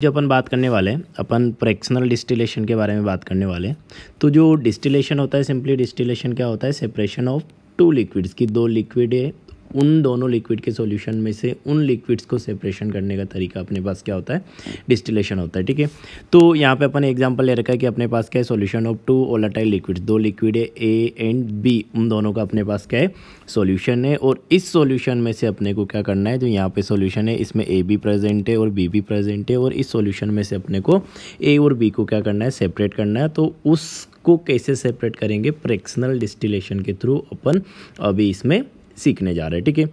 जो अपन बात करने वाले हैं अपन फ्रैक्शनल डिस्टिलेशन के बारे में बात करने वाले हैं। तो जो डिस्टिलेशन होता है, सिंपली डिस्टिलेशन क्या होता है, सेपरेशन ऑफ टू लिक्विड्स की, दो लिक्विड है, उन दोनों लिक्विड के सॉल्यूशन में से उन लिक्विड्स को सेपरेशन करने का तरीका अपने पास क्या होता है, डिस्टिलेशन होता है। ठीक है, तो यहाँ पे अपन एग्जांपल ले रखा है कि अपने पास क्या है, solution of two volatile liquids, दो लिक्विड है ए एंड बी, उन दोनों का अपने पास क्या है, सॉल्यूशन है। और इस सॉल्यूशन में से अपने को क्या करना है, जो यहाँ पे सॉल्यूशन है इसमें ए भी प्रेजेंट है और बी भी प्रेजेंट है, और इस सॉल्यूशन में से अपने को ए और बी को क्या करना है, सेपरेट करना है। तो उसको कैसे सेपरेट करेंगे, फ्रैक्शनल डिस्टिलेशन के थ्रू अपन अभी इसमें सीखने जा रहे हैं। ठीक है,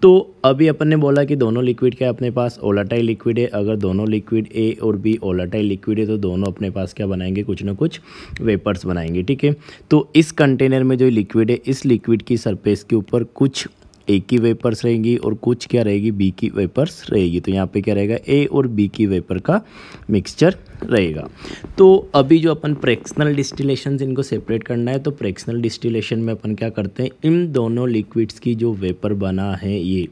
तो अभी अपन ने बोला कि दोनों लिक्विड क्या है अपने पास, वोलेटाइल लिक्विड है। अगर दोनों लिक्विड ए और बी वोलेटाइल लिक्विड है तो दोनों अपने पास क्या बनाएंगे, कुछ ना कुछ वेपर्स बनाएंगे। ठीक है, तो इस कंटेनर में जो लिक्विड है, इस लिक्विड की सरफेस के ऊपर कुछ ए की वेपर्स रहेगी और कुछ क्या रहेगी, बी की वेपर्स रहेगी। तो यहाँ पे क्या रहेगा, ए और बी की वेपर का मिक्सचर रहेगा। तो अभी जो अपन फ्रैक्शनल डिस्टिलेशन इनको सेपरेट करना है, तो फ्रैक्शनल डिस्टिलेशन में अपन क्या करते हैं, इन दोनों लिक्विड्स की जो वेपर बना है ये,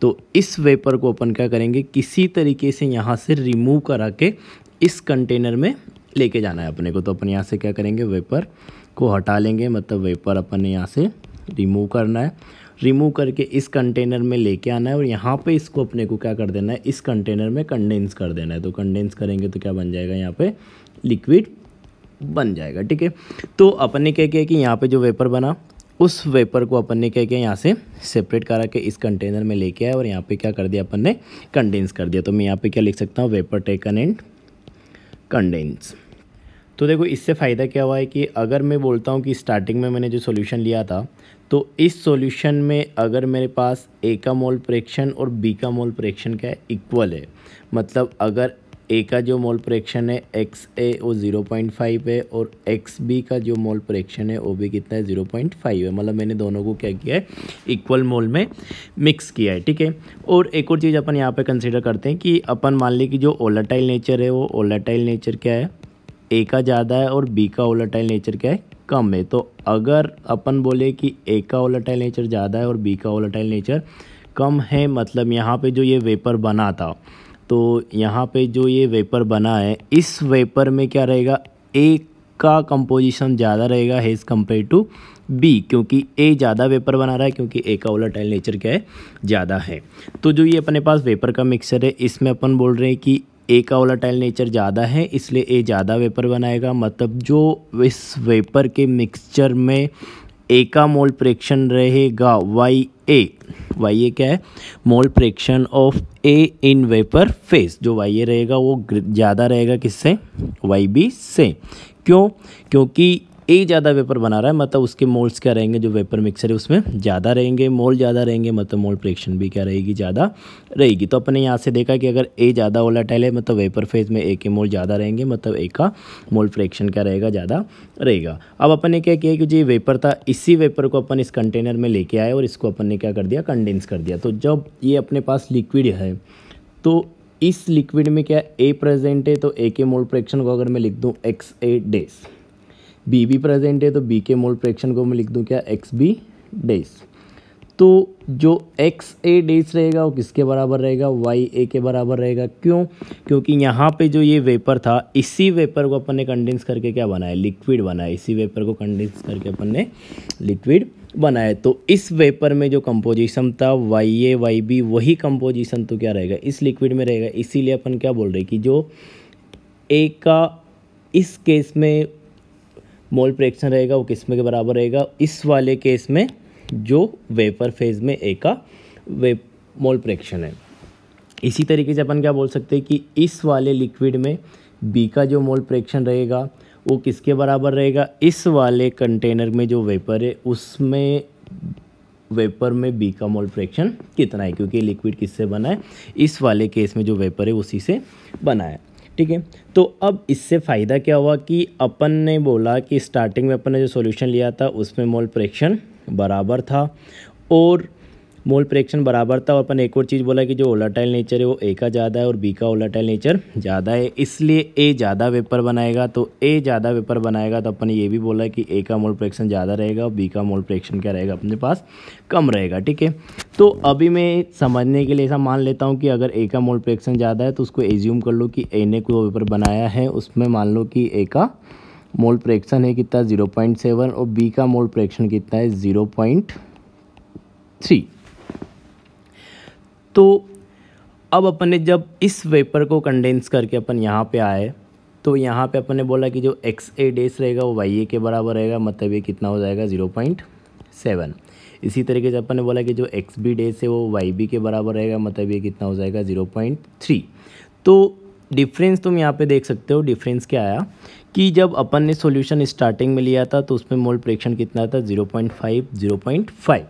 तो इस वेपर को अपन क्या करेंगे, किसी तरीके से यहाँ से रिमूव करा के इस कंटेनर में लेके जाना है अपने को। तो अपन यहाँ से क्या करेंगे, वेपर को हटा लेंगे, मतलब वेपर अपन ने यहाँ से रिमूव करना है। रिमूव करके इस कंटेनर में लेके आना है और यहाँ पे इसको अपने को क्या कर देना है, इस कंटेनर में कंडेंस कर देना है। तो कंडेंस करेंगे तो क्या बन जाएगा, यहाँ पे लिक्विड बन जाएगा। ठीक है, तो अपन ने क्या किया कि यहाँ पे जो वेपर बना, उस वेपर को अपन ने क्या किया, यहाँ से सेपरेट करा के इस कंटेनर में लेके आया और यहाँ पे क्या कर दिया, अपन ने कंडेंस कर दिया। तो मैं यहाँ पे क्या लिख सकता हूँ, वेपर टेकन एंड कंडेंस। तो देखो इससे फ़ायदा क्या हुआ है कि अगर मैं बोलता हूँ कि स्टार्टिंग में मैंने जो सॉल्यूशन लिया था, तो इस सॉल्यूशन में अगर मेरे पास ए का मोल फ्रैक्शन और बी का मोल फ्रैक्शन क्या है, इक्वल है। मतलब अगर ए का जो मोल फ्रैक्शन है एक्स ए वो 0.5 है और एक्स बी का जो मोल फ्रैक्शन है वो भी कितना है, 0.5 है। मतलब मैंने दोनों को क्या किया है, इक्वल मोल में मिक्स किया है। ठीक है, और एक और चीज़ अपन यहाँ पे कंसिडर करते हैं कि अपन मान ली कि जो वोलेटाइल नेचर है, वो वोलेटाइल नेचर क्या है, ए का ज़्यादा है और बी का वोलेटाइल नेचर क्या है, कम है। तो अगर अपन बोले कि ए का वोलेटाइल नेचर ज़्यादा है और बी का वोलेटाइल नेचर कम है, मतलब यहाँ पे जो ये वेपर बना था, तो यहाँ पे जो ये वेपर बना है, इस वेपर में क्या रहेगा, ए का कंपोजिशन ज़्यादा रहेगा एज़ कम्पेयर टू बी, क्योंकि ए ज़्यादा वेपर बना रहा है, क्योंकि ए का वोलेटाइल नेचर क्या है, ज़्यादा है। तो जो ये अपने पास वेपर का मिक्सचर है, इसमें अपन बोल रहे हैं कि ए का वोलेटाइल नेचर ज़्यादा है, इसलिए ए ज़्यादा वेपर बनाएगा। मतलब जो इस वेपर के मिक्सचर में ए का मोल फ्रैक्शन रहेगा वाई ए क्या है, मोल fraction of A in vapour phase, जो वाई ए रहेगा वो ज़्यादा रहेगा किससे, वाई बी से। क्यों, क्योंकि ए ज़्यादा वेपर बना रहा है, मतलब उसके मोल्स क्या रहेंगे, जो वेपर मिक्सर है उसमें ज़्यादा रहेंगे, मोल ज़्यादा रहेंगे, मतलब मोल फ्रैक्शन भी क्या रहेगी, ज़्यादा रहेगी। तो अपने यहाँ से देखा कि अगर ए ज़्यादा वोलेटाइल है, मतलब वेपर फेज में ए के मोल ज़्यादा रहेंगे, मतलब ए का मोल फ्रैक्शन क्या रहेगा, ज़्यादा रहेगा। अब अपन ने क्या किया कि जो ये वेपर था, इसी वेपर को अपन इस कंटेनर में लेके आए और इसको अपन ने क्या कर दिया, कंडेंस कर दिया। तो जब ये अपने पास लिक्विड है, तो इस लिक्विड में क्या ए प्रेजेंट है, तो ए के मोल फ्रैक्शन को अगर मैं लिख दूँ एक्स ए डेस, बी भी प्रेजेंट है तो बी के मोल फ्रैक्शन को मैं लिख दूं क्या, एक्स बी डेस। तो जो एक्स ए डेस रहेगा वो किसके बराबर रहेगा, वाई ए के बराबर रहेगा। क्यों, क्योंकि यहाँ पे जो ये वेपर था, इसी वेपर को अपन ने कंडेंस करके क्या बनाया, लिक्विड बनाया। इसी वेपर को कंडेंस करके अपन ने लिक्विड बनाया। तो इस वेपर में जो कंपोजिशन था वाई ए वाई बी, वही कंपोजिशन तो क्या रहेगा, इस लिक्विड में रहेगा। इसीलिए अपन क्या बोल रहे हैं कि जो ए का इस केस में मोल फ्रैक्शन रहेगा वो किस में के बराबर रहेगा, इस वाले केस में जो वेपर फेज में ए का मोल फ्रैक्शन है। इसी तरीके से अपन क्या बोल सकते हैं कि इस वाले लिक्विड में बी का जो मोल फ्रैक्शन रहेगा वो किसके बराबर रहेगा, इस वाले कंटेनर में जो वेपर है उसमें वेपर में बी का मोल फ्रैक्शन कितना है, क्योंकि लिक्विड किससे बना है, इस वाले केस में जो वेपर है उसी से बना है। ठीक है, तो अब इससे फ़ायदा क्या हुआ कि अपन ने बोला कि स्टार्टिंग में अपन ने जो सॉल्यूशन लिया था उसमें मोल फ्रैक्शन बराबर था, और मोल फ्रैक्शन बराबर था। और अपन एक और चीज़ बोला कि जो वोलेटाइल नेचर है वो ए का ज़्यादा है और बी का वोलेटाइल नेचर ज़्यादा है, इसलिए ए ज़्यादा वेपर बनाएगा। तो ए ज़्यादा वेपर बनाएगा तो अपन ये भी बोला कि ए का मोल फ्रैक्शन ज़्यादा रहेगा और बी का मोल फ्रैक्शन क्या रहेगा अपने पास, कम रहेगा। ठीक है, तो अभी मैं समझने के लिए ऐसा मान लेता हूँ कि अगर ए का मोल फ्रैक्शन ज़्यादा है तो उसको एज्यूम कर लो कि ए ने कोई वेपर बनाया है, उसमें मान लो कि ए का मोल फ्रैक्शन है कितना 0.7 और बी का मोल फ्रैक्शन कितना है 0.3। तो अब अपन ने जब इस वेपर को कंडेंस करके अपन यहाँ पे आए तो यहाँ पे अपन ने बोला कि जो एक्स ए डेस रहेगा वो वाई ए के बराबर रहेगा, मतलब ये कितना हो जाएगा 0.7। इसी तरीके से अपन ने बोला कि जो एक्स बी डेस है वो वाई बी के बराबर रहेगा, मतलब ये कितना हो जाएगा 0.3। तो डिफरेंस तुम यहाँ पे देख सकते हो, डिफरेंस क्या आया कि जब अपन ने सॉल्यूशन स्टार्टिंग में लिया था तो उसमें मोल फ्रैक्शन कितना था 0.5 0.5।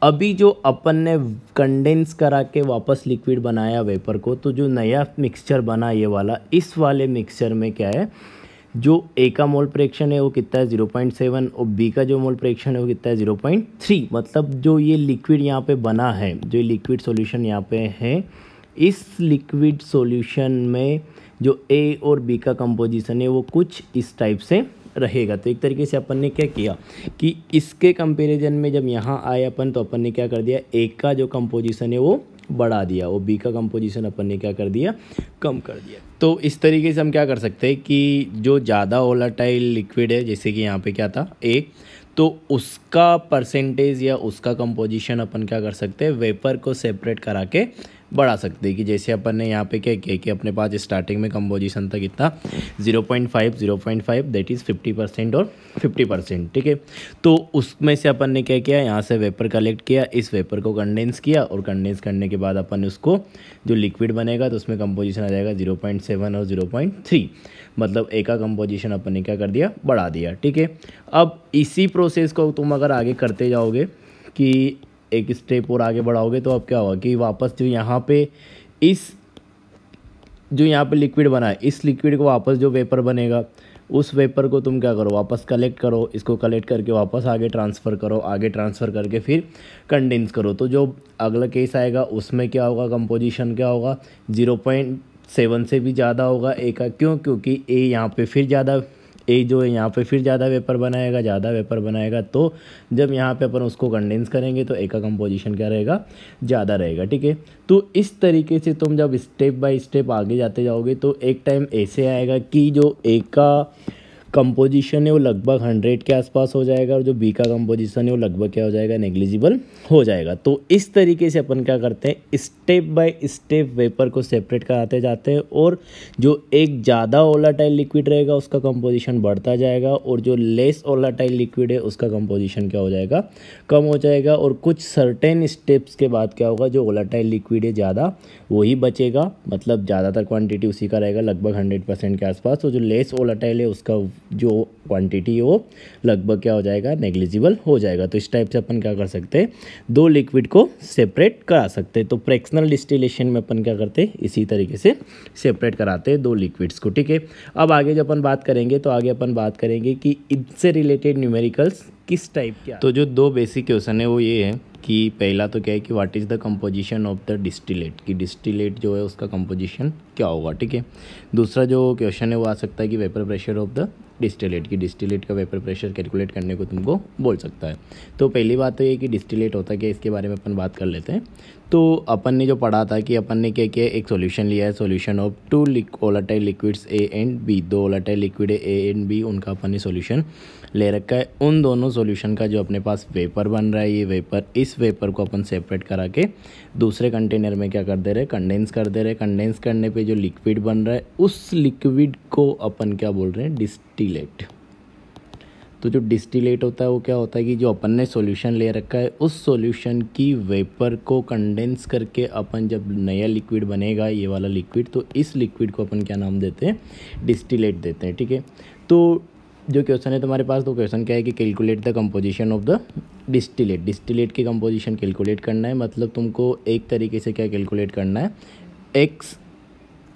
अभी जो अपन ने कंडेंस करा के वापस लिक्विड बनाया वेपर को, तो जो नया मिक्सचर बना ये वाला, इस वाले मिक्सचर में क्या है, जो ए का मोल फ्रैक्शन है वो कितना है 0.7 और बी का जो मोल फ्रैक्शन है वो कितना है 0.3। मतलब जो ये लिक्विड यहाँ पे बना है, जो लिक्विड सॉल्यूशन यहाँ पे है, इस लिक्विड सॉल्यूशन में जो ए और बी का कंपोजिशन है वो कुछ इस टाइप से रहेगा। तो एक तरीके से अपन ने क्या किया कि इसके कंपैरिजन में जब यहाँ आए अपन, तो अपन ने क्या कर दिया, ए का जो कंपोजिशन है वो बढ़ा दिया और बी का कंपोजिशन अपन ने क्या कर दिया, कम कर दिया। तो इस तरीके से हम क्या कर सकते हैं कि जो ज़्यादा वोलेटाइल लिक्विड है, जैसे कि यहाँ पे क्या था ए, तो उसका परसेंटेज या उसका कंपोजिशन अपन क्या कर सकते हैं, वेपर को सेपरेट करा के बढ़ा सकते हैं। कि जैसे अपन ने यहाँ पे क्या किया कि अपने पास स्टार्टिंग में कंपोजिशन था कितना 0.5 दैट इज़ 50% और 50%। ठीक है, तो उसमें से अपन ने क्या किया, यहाँ से वेपर कलेक्ट किया, इस वेपर को कंडेंस किया और कंडेंस करने के बाद अपन उसको जो लिक्विड बनेगा तो उसमें कंपोजिशन आ जाएगा 0.7 और 0.3। मतलब ए का कंपोजिशन अपन ने क्या कर दिया, बढ़ा दिया। ठीक है, अब इसी प्रोसेस को तुम अगर आगे करते जाओगे कि एक स्टेप और आगे बढ़ाओगे तो अब क्या होगा कि वापस जो यहाँ पे जो यहाँ पे लिक्विड बना है, इस लिक्विड को वापस जो वेपर बनेगा उस वेपर को तुम क्या करो, वापस कलेक्ट करो, इसको कलेक्ट करके वापस आगे ट्रांसफ़र करो, आगे ट्रांसफ़र करके फिर कंडेंस करो। तो जो अगला केस आएगा उसमें क्या होगा, कंपोजिशन क्या होगा 0.7 से भी ज़्यादा होगा ए का। क्यों, क्योंकि ए यहाँ पे फिर ज़्यादा, ए जो है यहाँ पे फिर ज़्यादा वेपर बनाएगा, तो जब यहाँ पे अपन उसको कंडेंस करेंगे तो ए का कंपोजिशन क्या रहेगा, ज़्यादा रहेगा। ठीक है, तो इस तरीके से तुम जब स्टेप बाय स्टेप आगे जाते जाओगे तो एक टाइम ऐसे आएगा कि जो ए का कंपोजिशन है वो लगभग 100 के आसपास हो जाएगा और जो बी का कंपोजिशन है वो लगभग क्या हो जाएगा, नेग्लिजिबल हो जाएगा। तो इस तरीके से अपन क्या करते हैं, स्टेप बाय स्टेप वेपर को सेपरेट कराते जाते हैं और जो एक ज़्यादा वोलेटाइल लिक्विड रहेगा उसका कंपोजिशन बढ़ता जाएगा और जो लेस वोलेटाइल लिक्विड है उसका कंपोजिशन क्या हो जाएगा, कम हो जाएगा। और कुछ सर्टेन स्टेप्स के बाद क्या होगा, जो वोलेटाइल लिक्विड है ज़्यादा वही बचेगा, मतलब ज़्यादातर क्वांटिटी उसी का रहेगा लगभग 100% के आसपास। तो जो लेस वोलेटाइल है उसका जो क्वांटिटी है वो लगभग क्या हो जाएगा, नेग्लिजिबल हो जाएगा। तो इस टाइप से अपन क्या कर सकते हैं, दो लिक्विड को सेपरेट करा सकते हैं। तो फ्रैक्शनल डिस्टिलेशन में अपन क्या करते हैं, इसी तरीके से सेपरेट कराते हैं दो लिक्विड्स को। ठीक है, अब आगे जब अपन बात करेंगे तो आगे अपन बात करेंगे कि इनसे रिलेटेड न्यूमेरिकल्स किस टाइप के। तो जो दो बेसिक क्वेश्चन है वो ये है कि पहला तो क्या है कि what is the composition of the distillate, कि डिस्टिलेट जो है उसका कंपोजिशन क्या होगा। ठीक है, दूसरा जो क्वेश्चन है वो आ सकता है कि vapour pressure of the distillate, की डिस्टिलेट का वेपर प्रेशर कैलकुलेट करने को तुमको बोल सकता है। तो पहली बात तो ये कि डिस्टिलेट होता क्या है, इसके बारे में अपन बात कर लेते हैं। तो अपन ने जो पढ़ा था कि अपन ने क्या किया, एक सॉल्यूशन लिया है, solution of two volatile liquids A and B, दो वोलेटाइल लिक्विड है ए एंड बी, उनका अपन ने सॉल्यूशन ले रखा है। उन दोनों सॉल्यूशन का जो अपने पास वेपर बन रहा है, ये वेपर, इस वेपर को अपन सेपरेट करा के दूसरे कंटेनर में क्या कर दे रहे हैं, कंडेंस कर दे रहे हैं। कंडेंस करने पे जो लिक्विड बन रहा है उस लिक्विड को अपन क्या बोल रहे हैं, डिस्टिलेट। तो जो डिस्टिलेट होता है वो क्या होता है कि जो अपन ने सॉल्यूशन ले रखा है उस सॉल्यूशन की वेपर को कंडेंस करके अपन जब नया लिक्विड बनेगा, ये वाला लिक्विड, तो इस लिक्विड को अपन क्या नाम देते हैं, डिस्टिलेट देते हैं। ठीक है, तो जो क्वेश्चन है तुम्हारे पास, तो क्वेश्चन क्या है कि calculate the composition of the distillate. Distillate की कंपोजिशन कैलकुलेट करना है, मतलब तुमको एक तरीके से क्या कैलकुलेट करना है, एक्स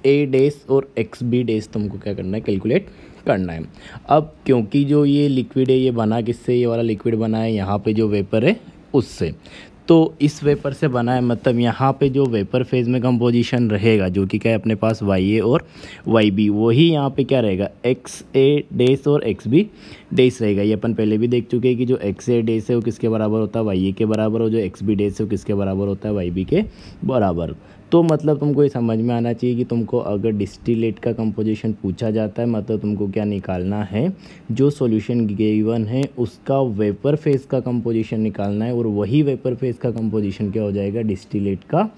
ए डेस और एक्स बी डेस तुमको क्या करना है, कैलकुलेट करना है। अब क्योंकि जो ये लिक्विड है ये बना किससे, ये वाला लिक्विड बना है यहाँ पे जो वेपर है उससे, तो इस वेपर से बना है, मतलब यहाँ पे जो वेपर फेज में कंपोजिशन रहेगा जो कि क्या है अपने पास वाई ए और वाई बी, वही यहाँ पे क्या रहेगा एक्स ए डेस और एक्स बी डेस रहेगा। ये अपन पहले भी देख चुके हैं कि जो एक्स ए डेस है वो किसके बराबर होता है, वाई ए के बराबर, और जो एक्स बी डेस है वो किसके बराबर होता है, वाई बी के बराबर। तो मतलब तुमको ये समझ में आना चाहिए कि तुमको अगर डिस्टिलेट का कंपोजिशन पूछा जाता है, मतलब तुमको क्या निकालना है, जो सॉल्यूशन गिवन है उसका वेपर फेज का कंपोजिशन निकालना है, और वही वेपर फेज का कंपोजिशन क्या हो जाएगा, डिस्टिलेट का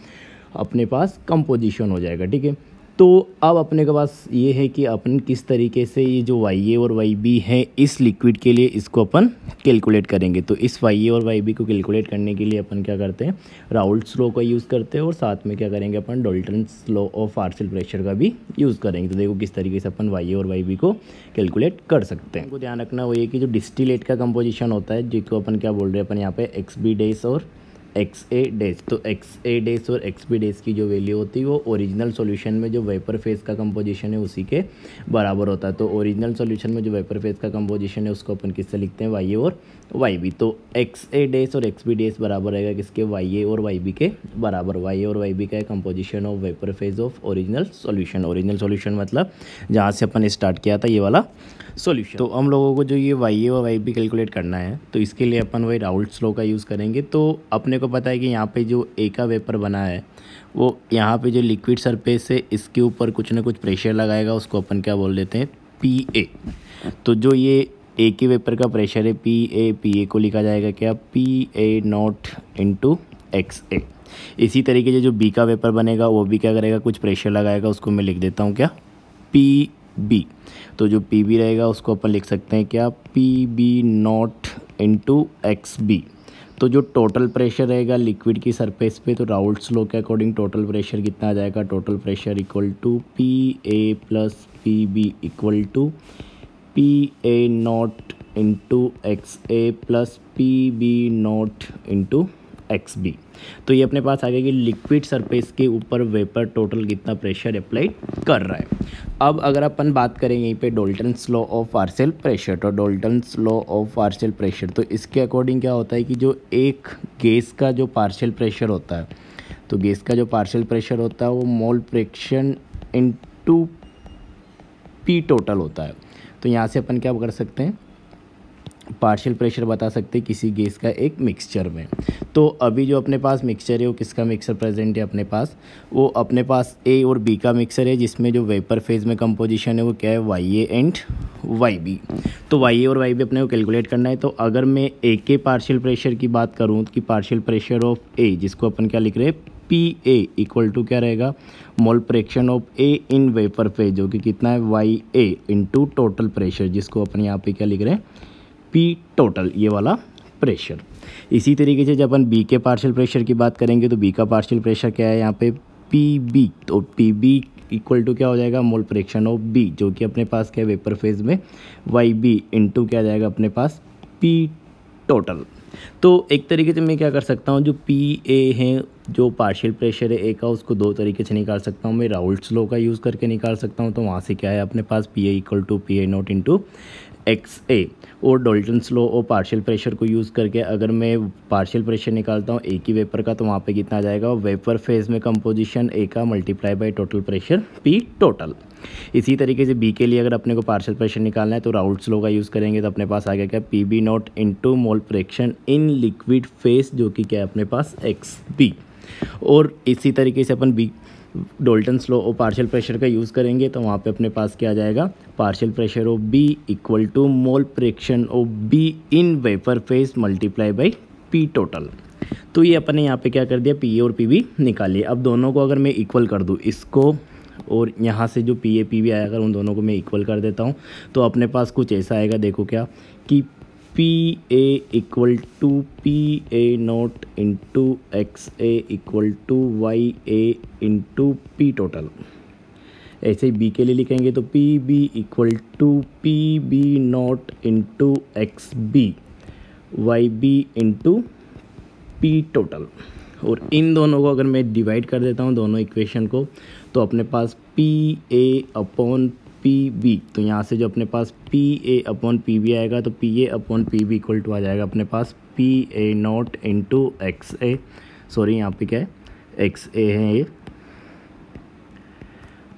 अपने पास कंपोजिशन हो जाएगा। ठीक है, तो अब अपने के पास ये है कि अपन किस तरीके से ये जो वाई ए और वाई बी है इस लिक्विड के लिए इसको अपन कैलकुलेट करेंगे। तो इस वाई ए और वाई बी को कैलकुलेट करने के लिए अपन क्या करते हैं, राउल्ट्स लॉ का यूज़ करते हैं, और साथ में क्या करेंगे अपन, Dalton's law of partial pressure का भी यूज़ करेंगे। तो देखो किस तरीके से अपन वाई ए और वाई बी को कैलकुलेट कर सकते हैं। हमको ध्यान रखना वो ये कि जो डिस्टिलेट का कंपोजिशन होता है जिसको अपन क्या बोल रहे हैं अपन यहाँ पे एक्स बी डेस और एक्स ए डेस, तो एक्स ए डेस और एक्स बी डेस की जो वैल्यू होती है वो ओरिजिनल सॉल्यूशन में जो वेपर फेज का कंपोजिशन है उसी के बराबर होता है। तो ओरिजिनल सॉल्यूशन में जो वेपर फेज का कंपोजिशन है उसको अपन किससे लिखते हैं, वाई ए और वाई बी। तो एक्स ए डेस और एक्स बी डेस बराबर रहेगा किसके, वाई ए और वाई बी के बराबर। वाई ए और वाई बी का है composition of vapour phase of original solution. Original solution मतलब जहाँ से अपन स्टार्ट किया था ये वाला सॉल्यूशन। तो हम लोगों को जो ये वाई ए और वाई बी कैलकुलेट करना है तो इसके लिए अपन वही राउल्ट्स लॉ का यूज़ करेंगे। तो अपने को पता है कि यहाँ पे जो ए का वेपर बना है वो यहाँ पे जो लिक्विड सरफेस है इसके ऊपर कुछ ना कुछ प्रेशर लगाएगा, उसको अपन क्या बोल देते हैं, पी ए। तो जो ये ए के वेपर का प्रेशर है पी ए को लिखा जाएगा क्या, P A not into X A. इसी तरीके से जो बी का वेपर बनेगा वो भी क्या करेगा, कुछ प्रेशर लगाएगा, उसको मैं लिख देता हूँ क्या, पी बी। तो जो पी बी रहेगा उसको अपन लिख सकते हैं क्या, P B not into X B. तो जो टोटल प्रेशर रहेगा लिक्विड की सरफेस पे, तो राउल्ट्स लॉ के अकॉर्डिंग टोटल प्रेशर कितना आ जाएगा, total pressure equal to P A plus P B equal to P A not into X A plus P B not into X B. तो ये अपने पास आ गया कि लिक्विड सरफेस के ऊपर वेपर टोटल कितना प्रेशर अप्लाई कर रहा है। अब अगर अपन बात करें यहीं पे Dalton's law of partial pressure, तो Dalton's law of partial pressure, तो इसके अकॉर्डिंग क्या होता है कि जो एक गैस का जो पार्शियल प्रेशर होता है, तो गैस का जो पार्शियल प्रेशर होता है वो mole fraction into P total होता है। तो यहाँ से अपन क्या कर सकते हैं, पार्शियल प्रेशर बता सकते हैं किसी गैस का एक मिक्सचर में। तो अभी जो अपने पास मिक्सचर है वो किसका मिक्सचर प्रेजेंट है अपने पास, वो अपने पास ए और बी का मिक्सचर है, जिसमें जो वेपर फेज में कंपोजिशन है वो क्या है, Y A and Y B. तो वाई ए और वाई बी अपने को कैलकुलेट करना है। तो अगर मैं ए के पार्शियल प्रेशर की बात करूँ कि पार्शियल प्रेशर ऑफ ए, जिसको अपन क्या लिख रहे हैं, पी ए इक्वल टू क्या रहेगा, मोल fraction of A in vapour phase, जो कि कितना है, Y A into total pressure, जिसको अपन यहाँ पे क्या लिख रहे हैं, पी टोटल, ये वाला प्रेशर। इसी तरीके से जब अपन बी के पार्शियल प्रेशर की बात करेंगे तो बी का पार्शियल प्रेशर क्या है यहाँ पे, पी बी। तो पी बी इक्वल टू क्या हो जाएगा, मोल फ्रैक्शन ऑफ बी, जो कि अपने पास क्या है वेपर फेज में, वाई बी इंटू क्या जाएगा अपने पास, पी टोटल। तो एक तरीके से मैं क्या कर सकता हूँ, जो पी ए है, जो पार्शियल प्रेशर है ए का, उसको दो तरीके से निकाल सकता हूँ। मैं राउल्ट्स लॉ का यूज़ करके निकाल सकता हूँ। तो वहाँ से क्या है अपने पास, P A equal to P A not into X A, और डाल्टन्स लॉ और पार्शियल प्रेशर को यूज़ करके अगर मैं पार्शियल प्रेशर निकालता हूँ ए की वेपर का, तो वहाँ पे कितना आ जाएगा, वेपर फेज में कंपोजिशन ए का multiply by total pressure P total. इसी तरीके से बी के लिए अगर अपने को पार्शियल प्रेशर निकालना है तो राउल्ट्स लॉ का यूज़ करेंगे, तो अपने पास आ गया क्या, P B not into mole fraction in liquid phase, जो कि क्या है अपने पास, एक्स बी। और इसी तरीके से अपन बी डाल्टन्स लॉ और पार्शियल प्रेशर का यूज़ करेंगे, तो वहाँ पे अपने पास क्या आ जाएगा, partial pressure of B equal to mole fraction of B in vapour phase multiply by P total. तो ये अपने यहाँ पे क्या कर दिया, पी ए और पी बी निकालिए। अब दोनों को अगर मैं इक्वल कर दूँ, इसको और यहाँ से जो पी ए पी बी आया, अगर उन दोनों को मैं इक्वल कर देता हूँ तो अपने पास कुछ ऐसा आएगा, देखो क्या, कि P A equal to P A not into X A equal to Y A into P total. ऐसे ही बी के लिए लिखेंगे तो P B equal to P B not into X B Y B into P total. और इन दोनों को अगर मैं डिवाइड कर देता हूँ दोनों इक्वेशन को, तो अपने पास P A upon P B, तो यहाँ से जो अपने पास P A upon P B आएगा, तो P A upon P B equal to आ जाएगा अपने पास P A not into X A, sorry यहाँ पे क्या है एक्स ए है ये,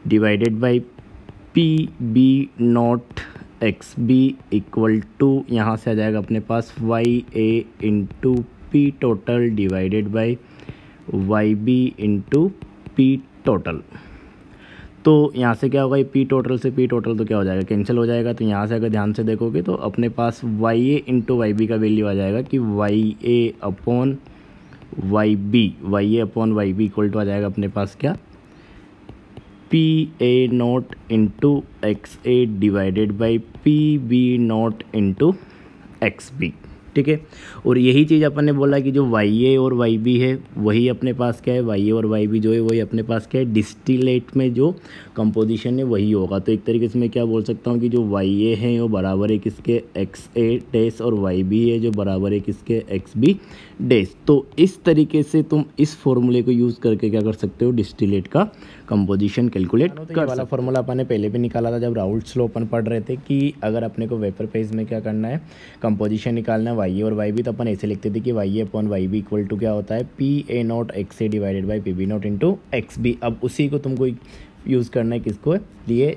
divided by P B naught X B equal to, यहाँ से आ जाएगा अपने पास Y A into P total divided by Y B into P total. तो यहाँ से क्या होगा, ये पी टोटल से पी टोटल तो क्या हो जाएगा, कैंसिल हो जाएगा। तो यहाँ से अगर ध्यान से देखोगे तो अपने पास Y A into Y B का वैल्यू आ जाएगा कि Y A upon Y A upon Y B equal to आ जाएगा अपने पास क्या, P A not into X A divided by P B not into X B, ठीक है। और यही चीज़ अपन ने बोला कि जो वाई ए और वाई बी है वही अपने पास क्या है, वाई ए और वाई बी जो है वही अपने पास क्या है, डिस्टिलेट में जो कंपोजिशन है वही होगा। तो एक तरीके से मैं क्या बोल सकता हूँ कि जो वाई ए है वो बराबर है किसके, एक्स ए डैश, और वाई बी है जो बराबर है किसके, एक्स बी डैश। तो इस तरीके से तुम इस फॉर्मूले को यूज़ करके क्या कर सकते हो, डिस्टिलेट का कंपोजिशन कैलकुलेट कर वाला फॉर्मूला अपन ने पहले भी निकाला था जब राउल्ट्स लॉ अपन पढ़ रहे थे कि अगर अपने को वेपर फेज में क्या करना है, कंपोजिशन निकालना है वाई ए और वाई बी, तो अपन ऐसे लिखते थे कि Y A upon Y B equal to क्या होता है, P A naught X A divided by P B not into X B. अब उसी को तुमको यूज़ करना है किसको, लिए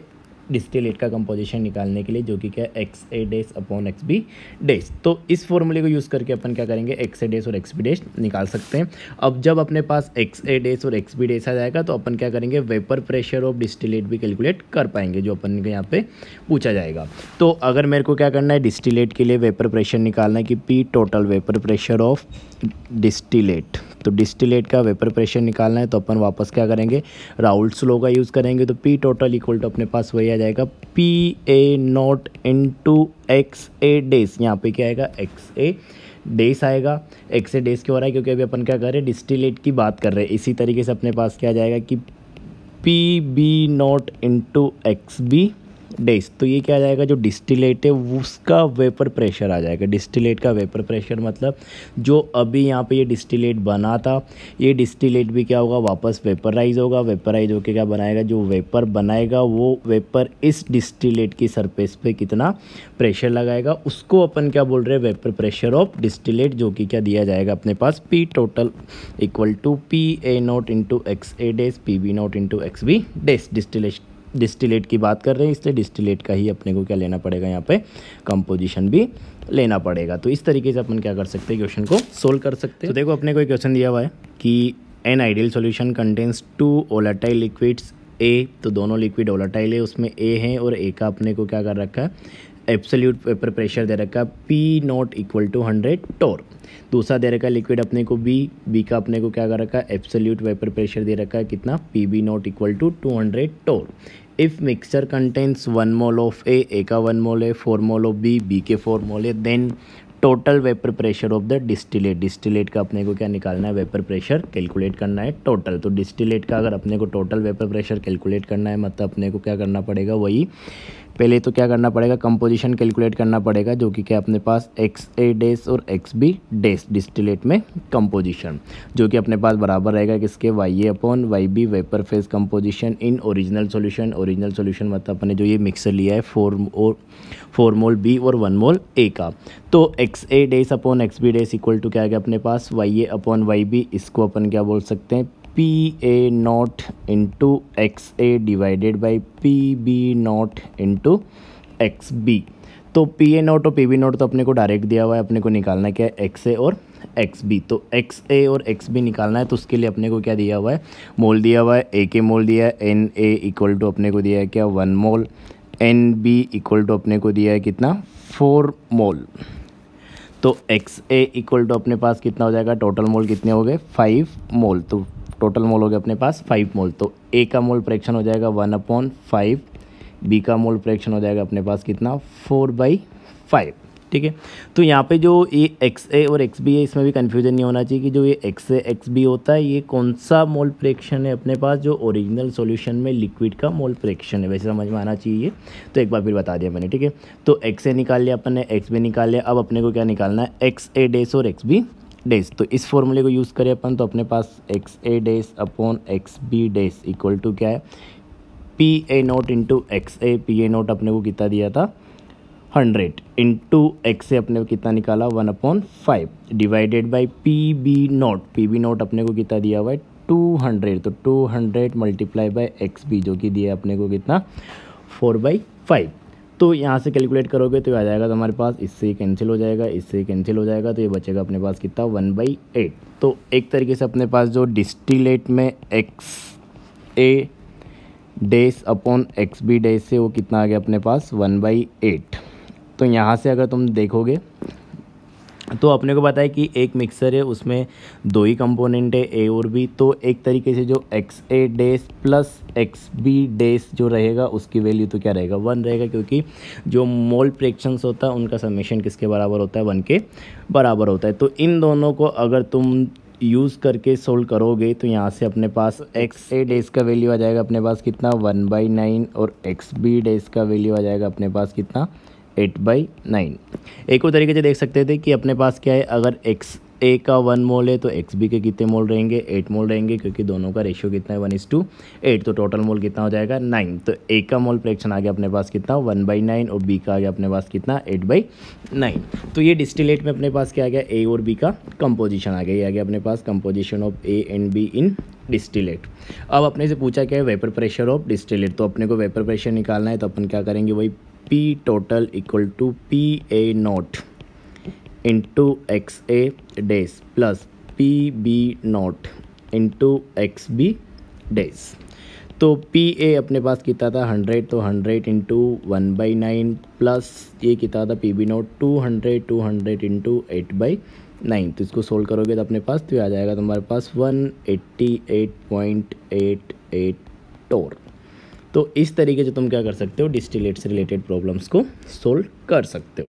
डिस्टिलेट का कंपोजिशन निकालने के लिए, जो कि क्या है, X A dash upon X B dash. तो इस फॉर्मूले को यूज़ करके अपन क्या करेंगे, एक्स ए डैश और एक्स बी डैश निकाल सकते हैं। अब जब अपने पास एक्स ए डैश और एक्स बी डैश आ जाएगा तो अपन क्या करेंगे, वेपर प्रेशर ऑफ डिस्टिलेट भी कैलकुलेट कर पाएंगे जो अपन को यहाँ पे पूछा जाएगा। तो अगर मेरे को क्या करना है, डिस्टिलेट के लिए वेपर प्रेशर निकालना है कि P total vapour pressure of distillate, तो डिस्टिलेट का वेपर प्रेशर निकालना है तो अपन वापस क्या करेंगे, राउल्ट्स लॉ का यूज़ करेंगे। तो पी टोटल इक्वल टू अपने पास वही आ जाएगा, P A not into X A dash, यहाँ पे क्या आएगा, एक्स ए डैश आएगा। एक्स ए डैश क्यों हो रहा है, क्योंकि अभी अपन क्या कर रहे हैं, डिस्टिलेट की बात कर रहे हैं। इसी तरीके से अपने पास क्या आ जाएगा कि P B not into X B dash, तो ये क्या आ जाएगा, जो डिस्टिलेट है उसका वेपर प्रेशर आ जाएगा। डिस्टिलेट का वेपर प्रेशर मतलब जो अभी यहाँ पे ये डिस्टिलेट बना था, ये डिस्टिलेट भी क्या होगा, वापस वेपराइज होगा। वेपराइज होकर क्या बनाएगा, जो वेपर बनाएगा वो वेपर इस डिस्टिलेट की सरफेस पे कितना प्रेशर लगाएगा, उसको अपन क्या बोल रहे हैं, वेपर प्रेशर ऑफ डिस्टिलेट, जो कि क्या दिया जाएगा अपने पास, P total equal to P A not into X A dash P B not into X B dash. Distillate की बात कर रहे हैं इसलिए डिस्टिलेट का ही अपने को क्या लेना पड़ेगा, यहाँ पे कंपोजिशन भी लेना पड़ेगा। तो इस तरीके से अपन क्या कर सकते हैं, क्वेश्चन को सोल्व कर सकते हैं। तो देखो अपने को एक क्वेश्चन दिया हुआ है कि an ideal solution contains 2 volatile liquids A, तो दोनों लिक्विड वोलेटाइल है, उसमें ए है और ए का अपने को क्या कर रखा है, एब्सोल्यूट वेपर प्रेशर दे रखा है पी नॉट इक्वल टू 100 टोर। दूसरा दे रखा है लिक्विड अपने को बी का अपने को क्या कर रखा है, एब्सोल्यूट वेपर प्रेशर दे रखा है कितना, P B naught equal to 200 torr. If mixture contains 1 mole of A का 1 मोल है, 4 मोल ऑफ बी के 4 मोल है, then total vapour pressure of the distillate का अपने को क्या निकालना है, वेपर प्रेशर कैलकुलेट करना है टोटल। तो डिस्टिलेट का अगर अपने को टोटल वेपर प्रेशर कैलकुलेट करना है मतलब अपने को क्या करना पड़ेगा, वही पहले तो क्या करना पड़ेगा, कंपोजिशन कैलकुलेट करना पड़ेगा, जो कि क्या अपने पास एक्स ए डैश और एक्स बी डैश डिस्टिलेट में कंपोजिशन, जो कि अपने पास बराबर रहेगा किसके, Y A upon Y B vapour phase composition in original solution. Original solution मतलब अपने जो ये मिक्सर लिया है 4 मोल बी और 1 मोल ए का। तो X A dash upon X B dash equal to क्या आ गया अपने पास, Y A upon Y B, इसको अपन क्या बोल सकते हैं, P A not into X A divided by P B not into X B. तो पी ए नॉट और पी बी नॉट तो अपने को डायरेक्ट दिया हुआ है, अपने को निकालना है क्या है, एक्स ए और एक्स बी। तो एक्स ए और एक्स बी निकालना है तो उसके लिए अपने को क्या दिया हुआ है, मोल दिया हुआ है, ए के मोल दिया है एन ए इक्वल टू अपने को दिया है क्या 1 मोल, एन बी इक्वल टू अपने को दिया है कितना 4 मोल। तो एक्स ए इक्वल टू अपने पास कितना हो जाएगा, टोटल मोल कितने हो गए 5 मोल, तो टोटल मोल हो गया अपने पास 5 मोल। तो ए का मोल फ्रैक्शन हो जाएगा 1/5, बी का मोल फ्रैक्शन हो जाएगा अपने पास कितना 4/5, ठीक है। तो यहाँ पे जो ये एक्स ए और एक्स बी है इसमें भी कन्फ्यूजन नहीं होना चाहिए कि जो ये एक्स ए एक्स बी होता है ये कौन सा मोल फ्रैक्शन है अपने पास, जो ओरिजिनल सॉल्यूशन में लिक्विड का मोल फ्रैक्शन है, वैसे समझ में आना चाहिए। तो एक बार फिर बता दिया मैंने, ठीक है। तो एक्स ए निकाल लिया अपन ने, एक्स बी निकाल लिया, अब अपने को क्या निकालना है, एक्स ए डैश और एक्स बी डैश। तो इस फॉर्मूले को यूज़ करें अपन तो अपने पास X A dash upon X B dash equal to क्या है, P A not into X A, P A naught अपने को कितना दिया था 100 इंटू एक्स से अपने को कितना निकाला 1/5 divided by P B nought अपने को कितना दिया हुआ है 200, तो 200 मल्टीप्लाई बाई एक्स बी जो कि दिया अपने को कितना 4/5। तो यहाँ से कैलकुलेट करोगे तो आ जाएगा तो हमारे पास, इससे ही कैंसिल हो जाएगा, इससे ही कैंसिल हो जाएगा, तो ये बचेगा अपने पास कितना 1/8। तो एक तरीके से अपने पास जो डिस्टिलेट में X A dash upon X B dash से वो कितना आ गया अपने पास 1/8। तो यहाँ से अगर तुम देखोगे तो अपने को पता है कि एक मिक्सर है, उसमें दो ही कंपोनेंट है ए और बी। तो एक तरीके से जो X A dash plus X B dash जो रहेगा उसकी वैल्यू तो क्या रहेगा 1 रहेगा, क्योंकि जो मोल फ्रैक्शंस होता है उनका समेशन किसके बराबर होता है 1 के बराबर होता है। तो इन दोनों को अगर तुम यूज़ करके सोल्व करोगे तो यहाँ से अपने पास एक्स ए डेज का वैल्यू आ जाएगा अपने पास कितना 1/9 और एक्स बी डेज का वैल्यू आ जाएगा अपने पास कितना 8/9। एक और तरीके से देख सकते थे कि अपने पास क्या है, अगर एक्स ए का 1 मोल है तो एक्स बी के कितने मोल रहेंगे 8 मोल रहेंगे, क्योंकि दोनों का रेशियो कितना है 1:8। तो टोटल मोल कितना हो जाएगा 9। तो ए का मोल फ्रैक्शन आ गया अपने पास कितना 1/9 और बी का आ गया अपने पास कितना 8/9। तो ये डिस्टिलेट में अपने पास क्या आ गया ए और बी का कंपोजिशन आ गया, ये आ गया अपने पास composition of A and B in distillate. अब अपने से पूछा क्या है वेपर प्रेशर ऑफ डिस्टिलेट, तो अपने को वेपर प्रेशर निकालना है, तो अपन क्या करेंगे वही P total equal to PA naught into XA days plus PB naught into XB days। तो PA अपने पास कितना था 100, तो 100 इंटू 1/9 प्लस ये कितना था PB नोट 200 इंटू 8/9। तो इसको सोल्व करोगे तो अपने पास तो आ जाएगा तुम्हारे पास 188.88 टोर। तो इस तरीके से तुम क्या कर सकते हो डिस्टिलेट से रिलेटेड प्रॉब्लम्स को सोल्व कर सकते हो।